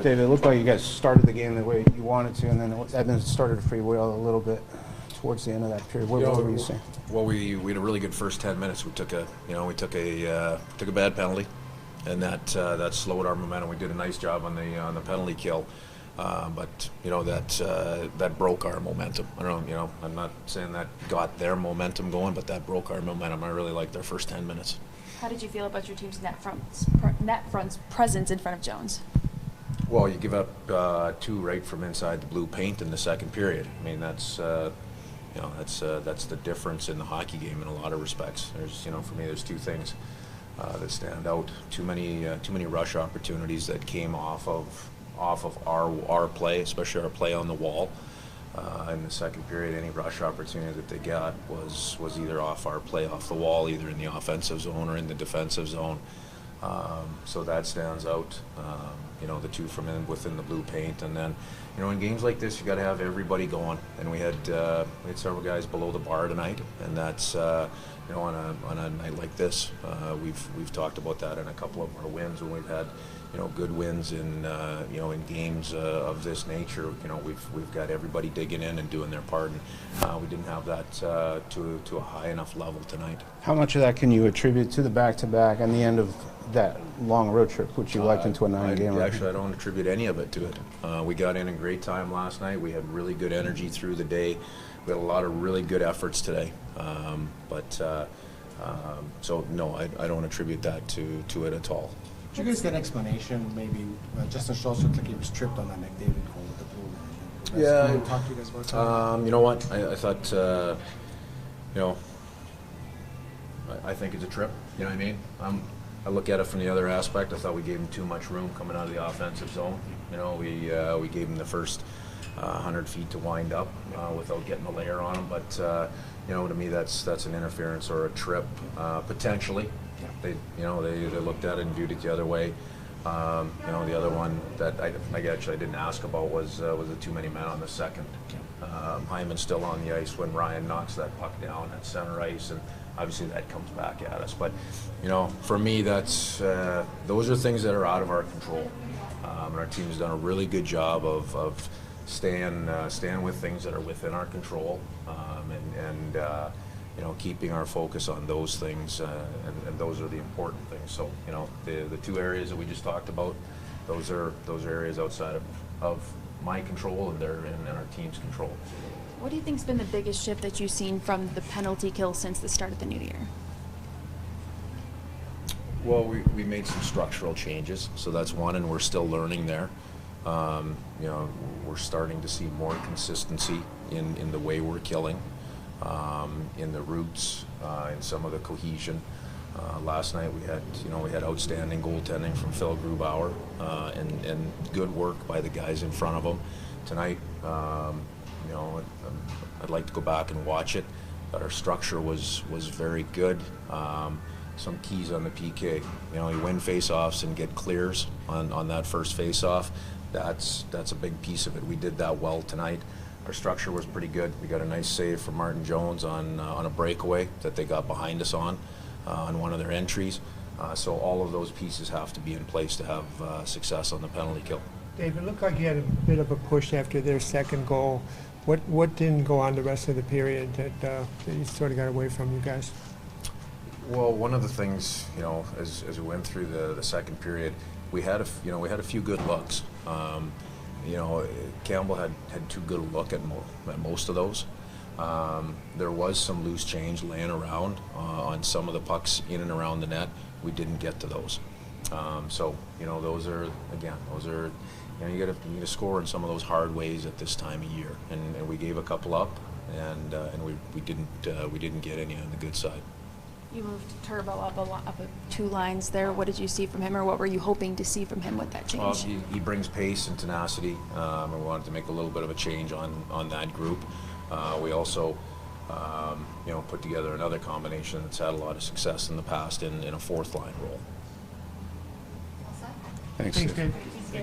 David, it looked like you guys started the game the way you wanted to, and then Edmonton started to freewheel a little bit towards the end of that period. What were you saying? Well, we had a really good first 10 minutes. We took a bad penalty, and that slowed our momentum. We did a nice job on the penalty kill, but that broke our momentum. I don't know, I'm not saying that got their momentum going, but that broke our momentum. I really liked their first 10 minutes. How did you feel about your team's net front's presence in front of Jones? Well, you give up 2 right from inside the blue paint in the second period. I mean, that's the difference in the hockey game in a lot of respects. There's, for me, there's 2 things that stand out. Too many rush opportunities that came off of our play, especially our play on the wall. In the second period, any rush opportunity that they got was either off our play, off the wall, either in the offensive zone or in the defensive zone. So that stands out. The 2 from within the blue paint, and then, in games like this, you got to have everybody going. And we had several guys below the bar tonight, and that's on a night like this, we've talked about that in a couple of our wins when we've had good wins in games of this nature. We've got everybody digging in and doing their part, and we didn't have that to a high enough level tonight. How much of that can you attribute to the back-to-back and the end of that long road trip, which you liked into a 9-game? Actually, I don't attribute any of it to it. We got in great time last night. We had really good energy through the day. We had a lot of really good efforts today. So no, I don't attribute that to it at all. Did you guys get an explanation? Maybe Justin Schultz looked like he was tripped on that McDavid goal with the blue line. Yeah. Talk to you guys about that. You know what? I thought, I think it's a trip. You know what I mean? I look at it from the other aspect. I thought we gave him too much room coming out of the offensive zone. We gave him the first 100 feet to wind up without getting a layer on him. But to me, that's an interference or a trip potentially. They looked at it and viewed it the other way. The other one that I didn't ask about was the too many men on the second. Hyman's still on the ice when Ryan knocks that puck down at center ice, and obviously that comes back at us. But for me, that's those are things that are out of our control, and our team's done a really good job of staying with things that are within our control, and keeping our focus on those things, and those are the important things. So, the 2 areas that we just talked about, those are areas outside of my control, and they're in our team's control. What do you think's been the biggest shift that you've seen from the penalty kill since the start of the new year? Well, we made some structural changes, so that's one, and we're still learning there. We're starting to see more consistency in the way we're killing. In the routes, in some of the cohesion. Last night we had outstanding goaltending from Phil Grubauer, and good work by the guys in front of him. Tonight, I'd like to go back and watch it, but our structure was very good. Some keys on the PK. You win face-offs and get clears on that first face-off. That's a big piece of it. We did that well tonight. Our structure was pretty good. We got a nice save from Martin Jones on a breakaway that they got behind us on one of their entries. So all of those pieces have to be in place to have success on the penalty kill. David, it looked like you had a bit of a push after their second goal. What didn't go on the rest of the period that you sort of got away from you guys? Well, one of the things, as we went through the second period, we had a few good looks. Campbell had too good a look at most of those. There was some loose change laying around on some of the pucks in and around the net. We didn't get to those. So those are you got to score in some of those hard ways at this time of year, and we gave a couple up, and we didn't get any on the good side. You moved Turbo up 2 lines there. What did you see from him, or what were you hoping to see from him with that change? Well, he brings pace and tenacity, and we wanted to make a little bit of a change on that group. We also put together another combination that's had a lot of success in the past in a 4th line role. Thanks, Dave.